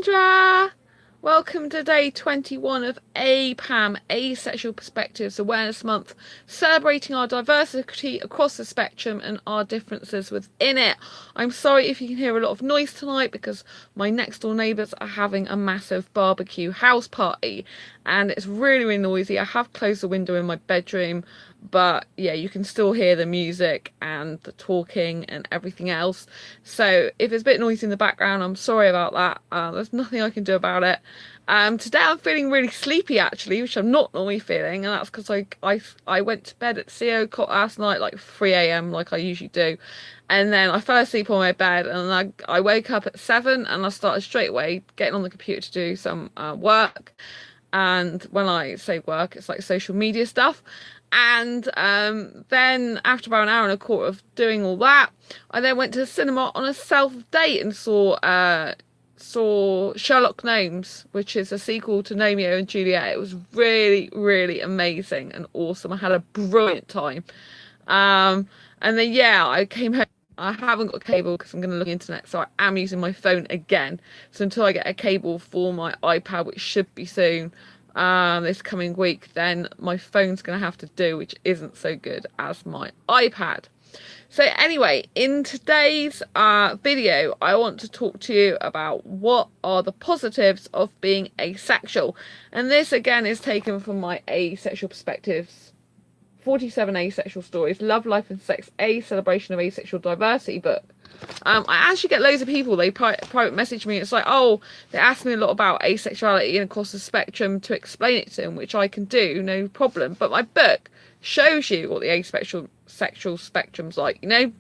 Sandra! Welcome to day 21 of APAM, Asexual Perspectives Awareness Month, celebrating our diversity across the spectrum and our differences within it. I'm sorry if you can hear a lot of noise tonight because my next door neighbours are having a massive barbecue house party and it's really, really noisy. I have closed the window in my bedroom, but yeah, you can still hear the music and the talking and everything else. So if there's a bit noisy in the background, I'm sorry about that. There's nothing I can do about it. Today I'm feeling really sleepy actually, which I'm not normally feeling, and that's because I went to bed at 3 o'clock last night, like 3 a.m. like I usually do, and then I fell asleep on my bed, and I woke up at 7, and I started straight away getting on the computer to do some work. And when I say work, it's like social media stuff. And then after about an hour and a quarter of doing all that, I then went to the cinema on a self date and saw Sherlock Gnomes, which is a sequel to Romeo and Juliet. It was really, really amazing and awesome. I had a brilliant time. And then yeah, I came home. I haven't got cable because I'm going to look internet, so I am using my phone again. So until I get a cable for my iPad, which should be soon, this coming week, then my phone's going to have to do, which isn't so good as my iPad. So anyway, in today's video, I want to talk to you about what are the positives of being asexual. And this again is taken from my Asexual Perspectives 47 Asexual Stories, Love, Life and Sex, A Celebration of Asexual Diversity book. I actually get loads of people, they private message me. It's like, oh, they ask me a lot about asexuality and across the spectrum to explain it to them, which I can do, no problem. But my book shows you what the asexual sexual spectrum's like, you know.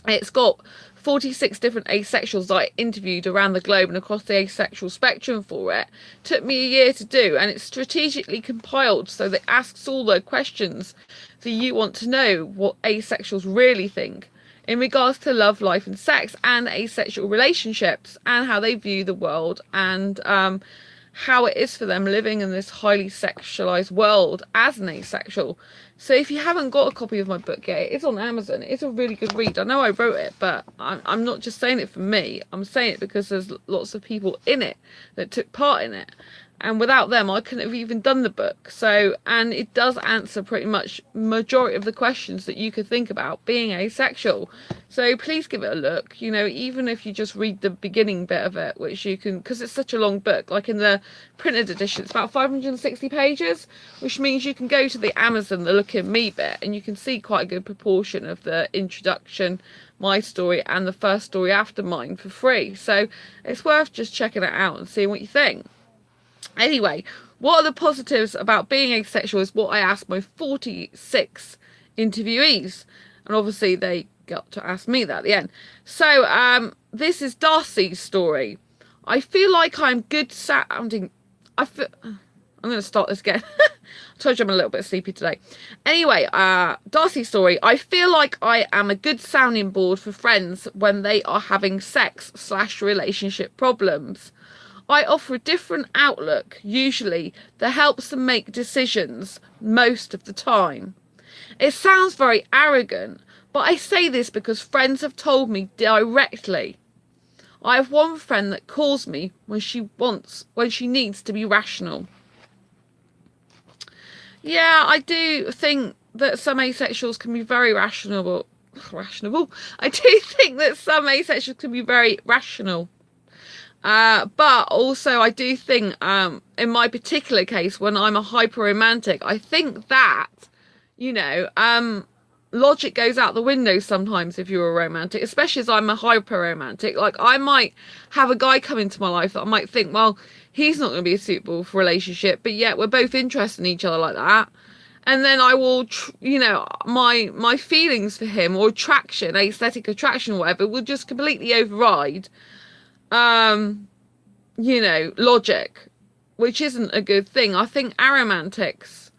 It's got 46 different asexuals that I interviewed around the globe and across the asexual spectrum for it. Took me a year to do, and it's strategically compiled so that it asks all the questions that you want to know what asexuals really think in regards to love, life and sex and asexual relationships and how they view the world and how it is for them living in this highly sexualized world as an asexual. So if you haven't got a copy of my book yet, it's on Amazon. It's a really good read. I know I wrote it, but I'm not just saying it for me. I'm saying it because there's lots of people in it that took part in it. And without them, I couldn't have even done the book. So, and it does answer pretty much majority of the questions that you could think about being asexual. So please give it a look, you know, even if you just read the beginning bit of it, which you can, because it's such a long book, like in the printed edition, it's about 560 pages, which means you can go to the Amazon, the Look at Me bit, and you can see quite a good proportion of the introduction, my story, and the first story after mine for free. So it's worth just checking it out and seeing what you think. Anyway, what are the positives about being asexual is what I asked my 46 interviewees. And obviously they got to ask me that at the end. So this is Darcy's story. I feel like I'm good sounding. I'm going to start this again. I told you I'm a little bit sleepy today. Anyway, Darcy's story. I feel like I am a good sounding board for friends when they are having sex/relationship problems. I offer a different outlook, usually, that helps them make decisions most of the time. It sounds very arrogant, but I say this because friends have told me directly. I have one friend that calls me when she needs to be rational. Yeah, I do think that some asexuals can be very rational. I do think that some asexuals can be very rational. But also I do think in my particular case, when I'm a hyper romantic, I think that, you know, logic goes out the window sometimes if you're a romantic, especially as I'm a hyper romantic. Like I might have a guy come into my life that I might think, well, he's not going to be suitable for a relationship, but yet we're both interested in each other like that. And then I will, you know, my feelings for him or attraction, aesthetic attraction or whatever, will just completely override you know, logic, which isn't a good thing. I think aromantics,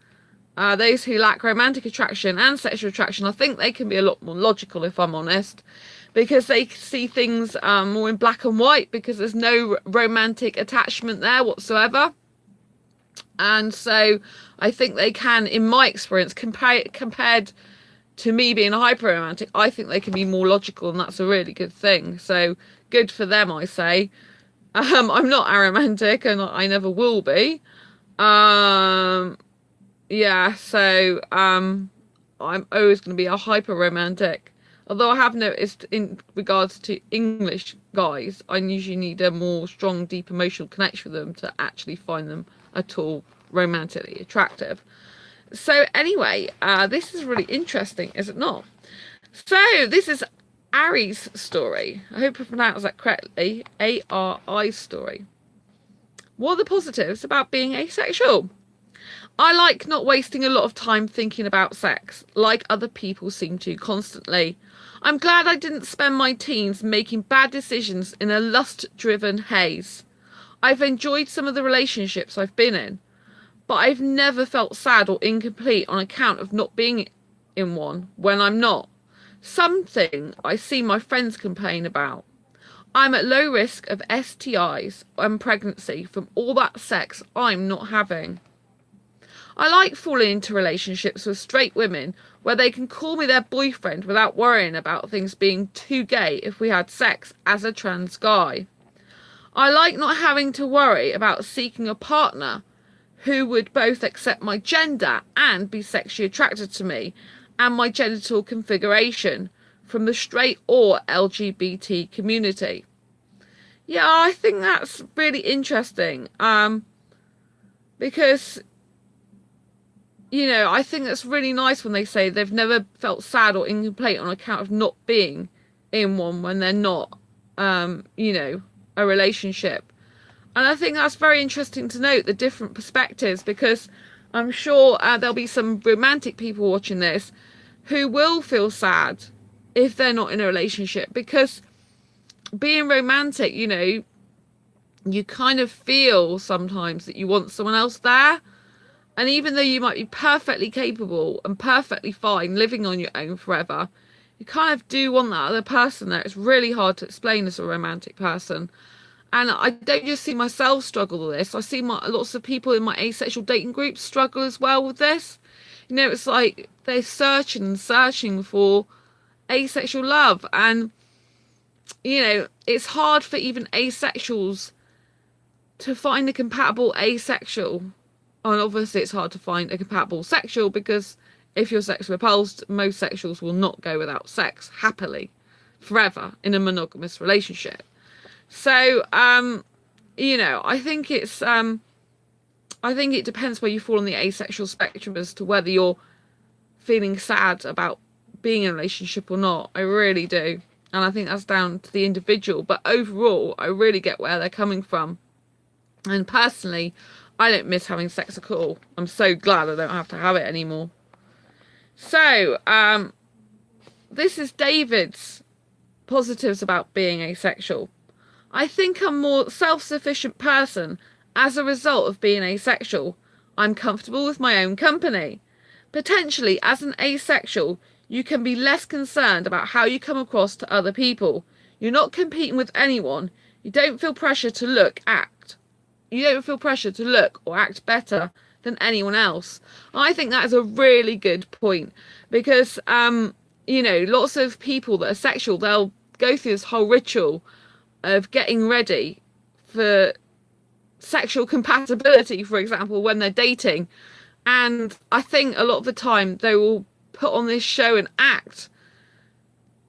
those who lack romantic attraction and sexual attraction, I think they can be a lot more logical, if I'm honest, because they see things more in black and white because there's no romantic attachment there whatsoever. And so I think they can, in my experience, compared to me being a hyper romantic, I think they can be more logical, and that's a really good thing. So good for them, I say. I'm not aromantic, and I never will be. Um, yeah, so I'm always going to be a hyper romantic. Although I have noticed in regards to English guys, I usually need a more strong, deep emotional connection with them to actually find them at all romantically attractive. So anyway, this is really interesting, is it not? So this is Ari's story. I hope I pronounced that correctly. ARI's story. What are the positives about being asexual? I like not wasting a lot of time thinking about sex, like other people seem to constantly. I'm glad I didn't spend my teens making bad decisions in a lust-driven haze. I've enjoyed some of the relationships I've been in, but I've never felt sad or incomplete on account of not being in one when I'm not. Something I see my friends complain about. I'm at low risk of STIs and pregnancy from all that sex I'm not having. I like falling into relationships with straight women where they can call me their boyfriend without worrying about things being too gay if we had sex as a trans guy. I like not having to worry about seeking a partner who would both accept my gender and be sexually attracted to me and my genital configuration from the straight or LGBT community. Yeah, I think that's really interesting. Because I think that's really nice when they say they've never felt sad or incomplete on account of not being in one when they're not, a relationship. And I think that's very interesting to note the different perspectives, because I'm sure there'll be some romantic people watching this who will feel sad if they're not in a relationship, because being romantic, you kind of feel sometimes that you want someone else there. And even though you might be perfectly capable and perfectly fine living on your own forever, you kind of do want that other person there. It's really hard to explain as a romantic person. And I don't just see myself struggle with this. I see lots of people in my asexual dating groups struggle as well with this. It's like they're searching and searching for asexual love. And, it's hard for even asexuals to find a compatible asexual. And obviously it's hard to find a compatible sexual, because if you're sexually repulsed, most sexuals will not go without sex happily forever in a monogamous relationship. So, I think I think it depends where you fall on the asexual spectrum as to whether you're feeling sad about being in a relationship or not. I really do. And I think that's down to the individual. But overall, I really get where they're coming from. And personally, I don't miss having sex at all. I'm so glad I don't have to have it anymore. So, this is David's positives about being asexual. I think I'm a more self-sufficient person as a result of being asexual. I'm comfortable with my own company. Potentially, as an asexual, you can be less concerned about how you come across to other people. You're not competing with anyone. You don't feel pressure to look or act better than anyone else. I think that is a really good point, because lots of people that are sexual, they'll go through this whole ritual of getting ready for sexual compatibility, for example, when they're dating. And I think a lot of the time they will put on this show and act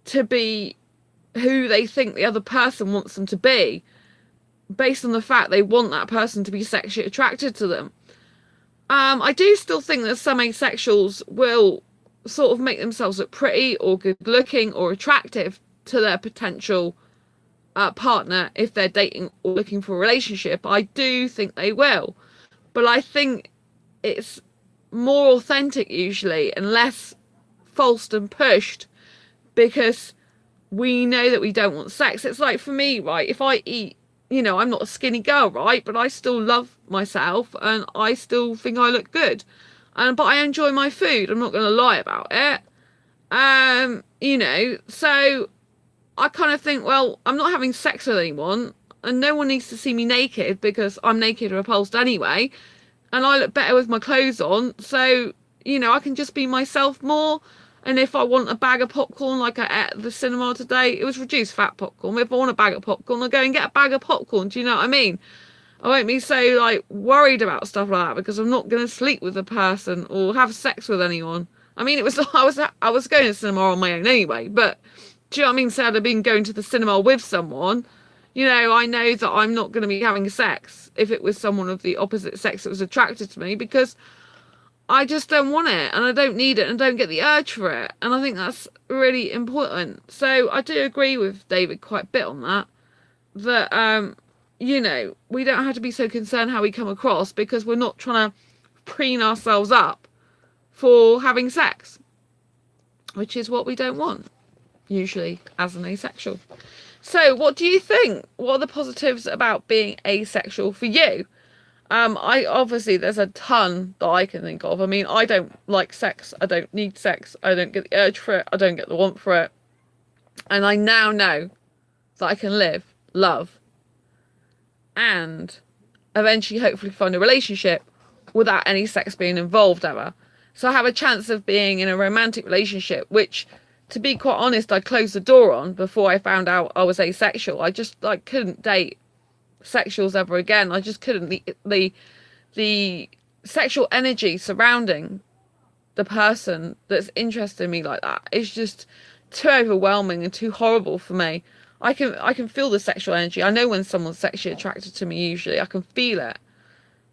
to be who they think the other person wants them to be, based on the fact they want that person to be sexually attracted to them. I do still think that some asexuals will sort of make themselves look pretty or good looking or attractive to their potential partner if they're dating or looking for a relationship. I do think they will. But I think it's more authentic usually and less falsed and pushed, because we know that we don't want sex. It's like, for me, right, if I eat, I'm not a skinny girl, right, but I still love myself and I still think I look good, but I enjoy my food. I'm not going to lie about it. So I kind of think, well, I'm not having sex with anyone and no one needs to see me naked, because I'm naked or repulsed anyway, and I look better with my clothes on. So, I can just be myself more. And if I want a bag of popcorn like I ate at the cinema today, it was reduced fat popcorn. If I want a bag of popcorn, I'll go and get a bag of popcorn. Do you know what I mean? I won't be so like worried about stuff like that because I'm not going to sleep with a person or have sex with anyone. I mean, it was I was going to the cinema on my own anyway, but do you know what I mean? Instead of being going to the cinema with someone, you know, I know that I'm not going to be having sex if it was someone of the opposite sex that was attracted to me because I just don't want it and I don't need it and don't get the urge for it. And I think that's really important. So I do agree with David quite a bit on that. That you know, we don't have to be so concerned how we come across because we're not trying to preen ourselves up for having sex, which is what we don't want, usually, as an asexual. So, what do you think? What are the positives about being asexual for you? I obviously there's a ton that I can think of. I mean, I don't like sex. I don't need sex. I don't get the urge for it. I don't get the want for it. And I now know that I can live, love, and eventually hopefully find a relationship without any sex being involved ever. So I have a chance of being in a romantic relationship, which, to be quite honest, I closed the door on before I found out I was asexual. I just like couldn't date sexuals ever again. I just couldn't. The sexual energy surrounding the person that's interested in me like that is just too overwhelming and too horrible for me. I can feel the sexual energy. I know when someone's sexually attracted to me, usually I can feel it.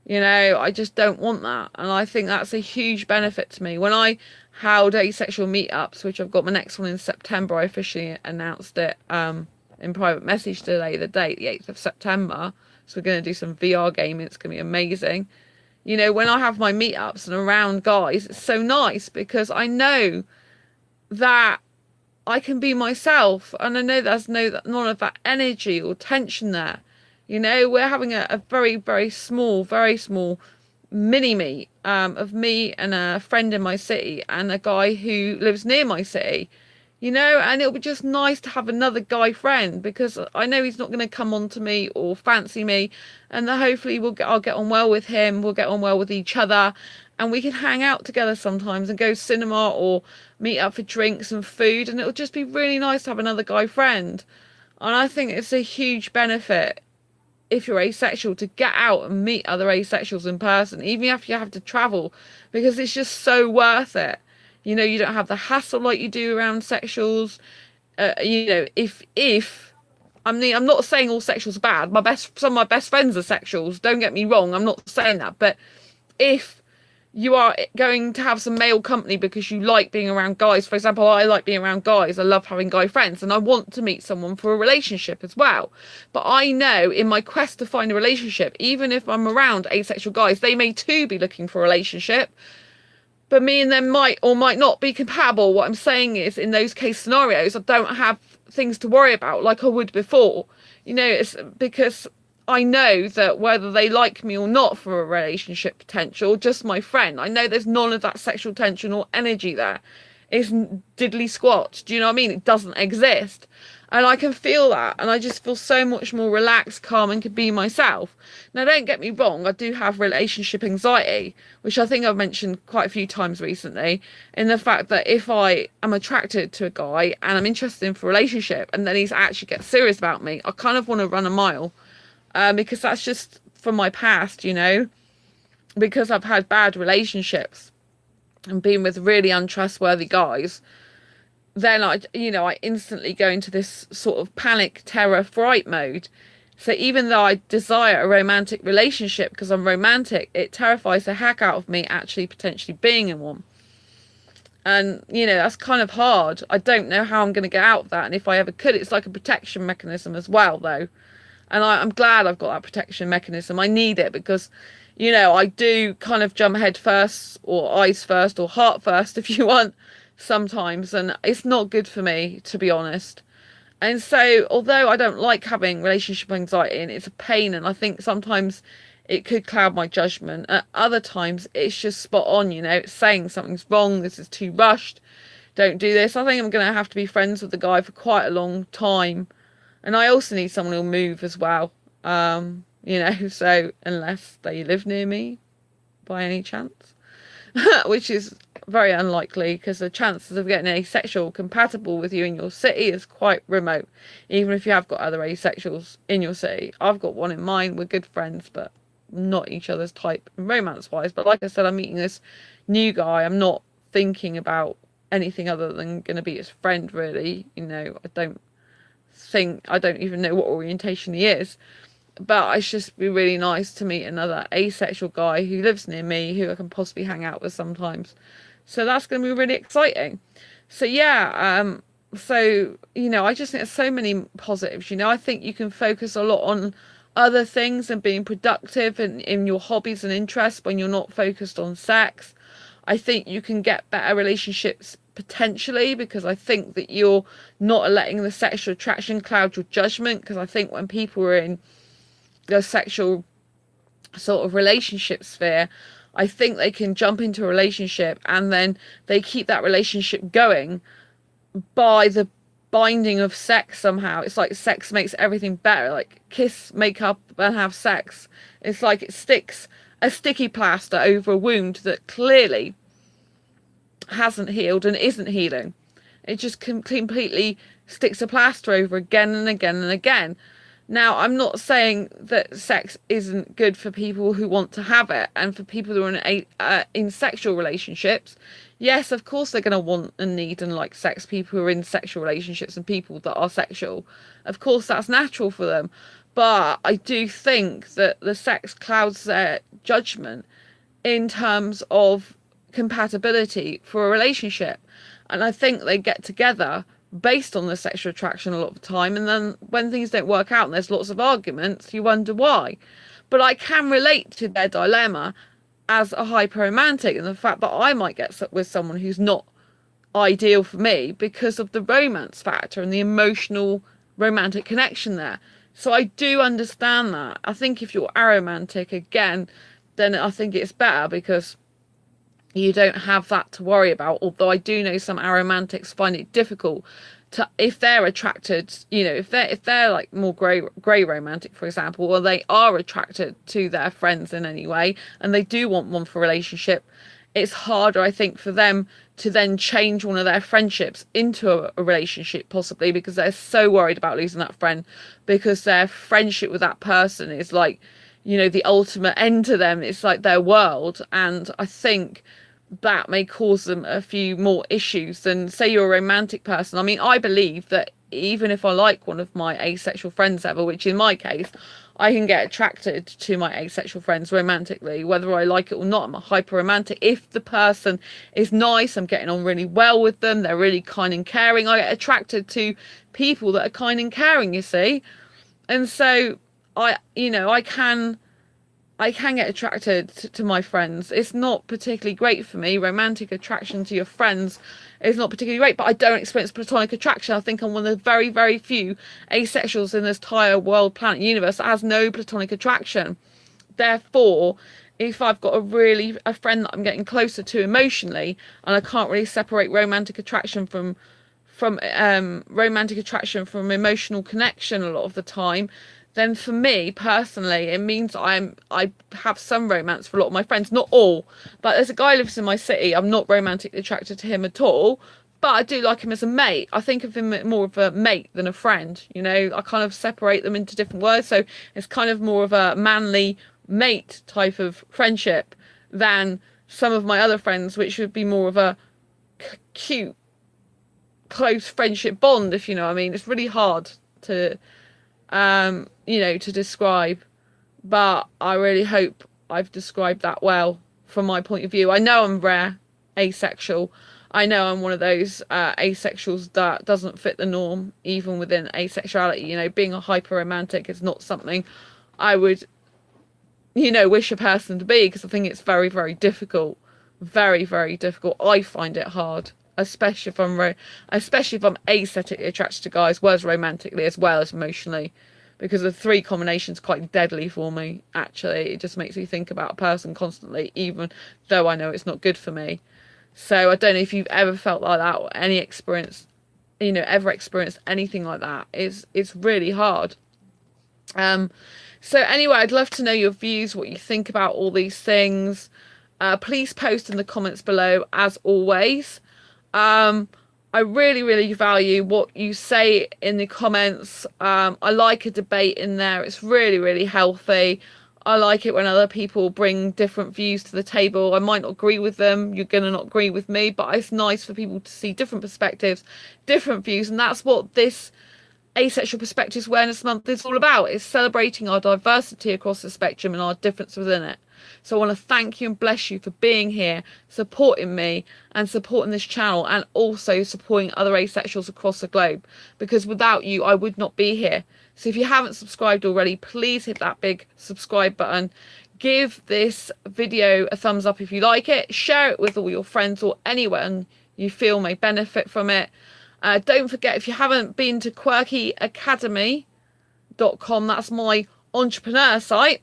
You know, I just don't want that. And I think that's a huge benefit to me. When I held asexual meetups, which I've got my next one in September, I officially announced it in private message today, the date, the 8th of September. So we're going to do some VR gaming. It's going to be amazing. You know, when I have my meetups and around guys, it's so nice because I know that I can be myself, and I know there's none of that energy or tension there. You know, we're having a very, very small mini meet of me and a friend in my city and a guy who lives near my city. You know, and it'll be just nice to have another guy friend because I know he's not going to come on to me or fancy me, and that hopefully I'll get on well with him. We'll get on well with each other, and we can hang out together sometimes and go cinema or meet up for drinks and food, and it'll just be really nice to have another guy friend. And I think it's a huge benefit if you're asexual to get out and meet other asexuals in person, even if you have to travel, because it's just so worth it. You know, you don't have the hassle like you do around sexuals. You know, if I'm not saying all sexuals are bad. Some of my best friends are sexuals. Don't get me wrong. I'm not saying that. But if you are going to have some male company because you like being around guys, for example, I like being around guys. I love having guy friends, and I want to meet someone for a relationship as well. But I know in my quest to find a relationship, even if I'm around asexual guys, they may too be looking for a relationship. But me and them might or might not be compatible. What I'm saying is, in those case scenarios, I don't have things to worry about like I would before. You know, it's because I know that whether they like me or not for a relationship potential, just my friend, I know there's none of that sexual tension or energy there. It's diddly squat. Do you know what I mean? It doesn't exist. And I can feel that. And I just feel so much more relaxed, calm, and can be myself. Now, don't get me wrong. I do have relationship anxiety, which I think I've mentioned quite a few times recently, in the fact that if I am attracted to a guy and I'm interested in for a relationship and then he's actually gets serious about me, I kind of want to run a mile. Because that's just from my past, you know, because I've had bad relationships and been with really untrustworthy guys, then I instantly go into this sort of panic, terror, fright mode. So even though I desire a romantic relationship because I'm romantic, it terrifies the heck out of me actually potentially being in one. And, you know, that's kind of hard. I don't know how I'm going to get out of that. And if I ever could, it's like a protection mechanism as well, though. And I'm glad I've got that protection mechanism. I need it because, you know, I do kind of jump head first or eyes first or heart first if you want sometimes. And it's not good for me, to be honest. And so, although I don't like having relationship anxiety and it's a pain, and I think sometimes it could cloud my judgment, at other times it's just spot on, you know, it's saying something's wrong, this is too rushed, don't do this. I think I'm going to have to be friends with the guy for quite a long time. And I also need someone who'll move as well, you know, so unless they live near me by any chance, which is very unlikely, because the chances of getting asexual compatible with you in your city is quite remote, even if you have got other asexuals in your city. I've got one in mind. We're good friends, but not each other's type romance wise. But like I said, I'm meeting this new guy. I'm not thinking about anything other than going to be his friend, really. I don't even know what orientation he is, but it's just be really nice to meet another asexual guy who lives near me, who I can possibly hang out with sometimes. So that's going to be really exciting. So yeah, I just think there's so many positives. I think you can focus a lot on other things and being productive in your hobbies and interests when you're not focused on sex. I think you can get better relationships potentially, because I think that you're not letting the sexual attraction cloud your judgment. Because I think when people are in the sexual sort of relationship sphere, I think they can jump into a relationship and then they keep that relationship going by the binding of sex somehow. It's like sex makes everything better. Like kiss, make up, and have sex. It's like it sticks a sticky plaster over a wound that clearly hasn't healed and isn't healing. It just completely sticks a plaster over again and again and again. Now, I'm not saying that sex isn't good for people who want to have it, and for people who are in sexual relationships. Yes, of course they're going to want and need and like sex. People who are in sexual relationships and people that are sexual, of course that's natural for them. But I do think that the sex clouds their judgment in terms of compatibility for a relationship. And I think they get together based on the sexual attraction a lot of the time, and then when things don't work out and there's lots of arguments, you wonder why. But I can relate to their dilemma as a hyper romantic, and the fact that I might get with someone who's not ideal for me because of the romance factor and the emotional romantic connection there. So I do understand that. I think if you're aromantic again, then I think it's better because you don't have that to worry about. Although I do know some aromantics find it difficult to, if they're attracted, if they're like more grey romantic, for example, or they are attracted to their friends in any way and they do want one for a relationship, it's harder, I think, for them to then change one of their friendships into a relationship, possibly because they're so worried about losing that friend, because their friendship with that person is like, the ultimate end to them. It's like their world. And I think that may cause them a few more issues than, say, you're a romantic person. I mean, I believe that even if I like one of my asexual friends ever, which in my case, I can get attracted to my asexual friends romantically, whether I like it or not. I'm a hyper romantic. If the person is nice, I'm getting on really well with them, they're really kind and caring, I get attracted to people that are kind and caring, you see. And so I can get attracted to my friends. It's not particularly great for me. Romantic attraction to your friends is not particularly great, but I don't experience platonic attraction. I think I'm one of the very, very few asexuals in this entire world, planet, universe that has no platonic attraction. Therefore, if I've got a friend that I'm getting closer to emotionally, and I can't really separate romantic attraction from romantic attraction from emotional connection a lot of the time, then for me personally, it means I have some romance for a lot of my friends, not all. But there's a guy who lives in my city. I'm not romantically attracted to him at all, but I do like him as a mate. I think of him more of a mate than a friend. I kind of separate them into different words. So it's kind of more of a manly mate type of friendship than some of my other friends, which would be more of a cute, close friendship bond, if you know what I mean. It's really hard to to describe, but I really hope I've described that well from my point of view. I know I'm rare asexual. I know I'm one of those asexuals that doesn't fit the norm, even within asexuality. Being a hyper romantic is not something I would, wish a person to be, because I think it's very, very difficult. Very, very difficult. I find it hard, especially if I'm aesthetically attracted to guys, whereas romantically as well as emotionally, because the three combination's quite deadly for me. Actually, it just makes me think about a person constantly, even though I know it's not good for me. So I don't know if you've ever felt like that, or any experience, ever experienced anything like that. It's really hard. So anyway, I'd love to know your views, what you think about all these things. Please post in the comments below, as always. I really, really value what you say in the comments. I like a debate in there. It's really, really healthy. I like it when other people bring different views to the table. I might not agree with them. You're going to not agree with me, but it's nice for people to see different perspectives, different views. And that's what this Asexual Perspectives Awareness Month is all about. It's celebrating our diversity across the spectrum and our difference within it. So I want to thank you and bless you for being here, supporting me and supporting this channel, and also supporting other asexuals across the globe, because without you I would not be here. So if you haven't subscribed already, please hit that big subscribe button. Give this video a thumbs up if you like it. Share it with all your friends or anyone you feel may benefit from it. Don't forget, if you haven't been to quirkyacademy.com, that's my entrepreneur site.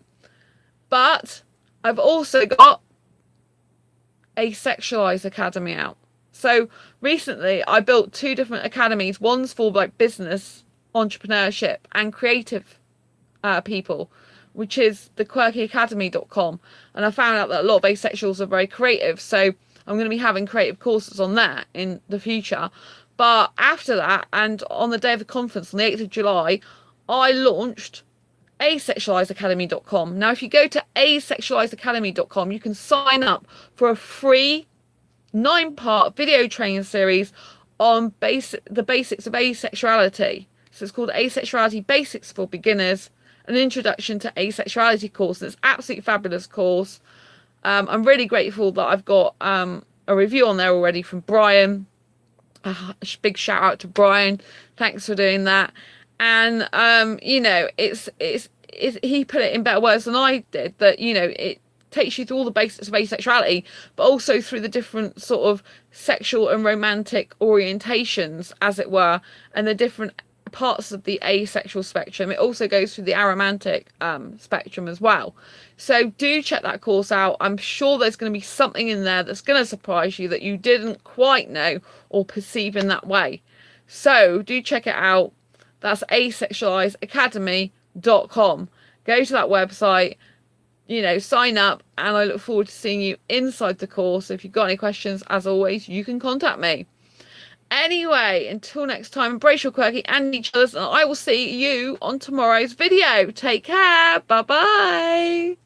But I've also got Asexualized Academy out. So recently I built 2 different academies. One's for like business, entrepreneurship and creative people, which is the quirkyacademy.com. And I found out that a lot of asexuals are very creative. So I'm going to be having creative courses on that in the future. But after that, and on the day of the conference on the 8th of July, I launched ASexualizedAcademy.com. Now, if you go to ASexualizedAcademy.com, you can sign up for a free 9-part video training series on the basics of asexuality. So it's called Asexuality Basics for Beginners, an introduction to asexuality course. And it's an absolutely fabulous course. I'm really grateful that I've got a review on there already from Brian. A big shout out to Brian. Thanks for doing that. And you know, it's he put it in better words than I did, that, you know, it takes you through all the basics of asexuality, but also through the different sort of sexual and romantic orientations, as it were, and the different parts of the asexual spectrum. It also goes through the aromantic spectrum as well. So do check that course out. I'm sure there's going to be something in there that's going to surprise you that you didn't quite know or perceive in that way. So do check it out. That's asexualizedacademy.com. Go to that website, you know, sign up, and I look forward to seeing you inside the course. If you've got any questions, as always, you can contact me. Anyway, until next time, embrace your quirky and each other's, and I will see you on tomorrow's video. Take care. Bye bye.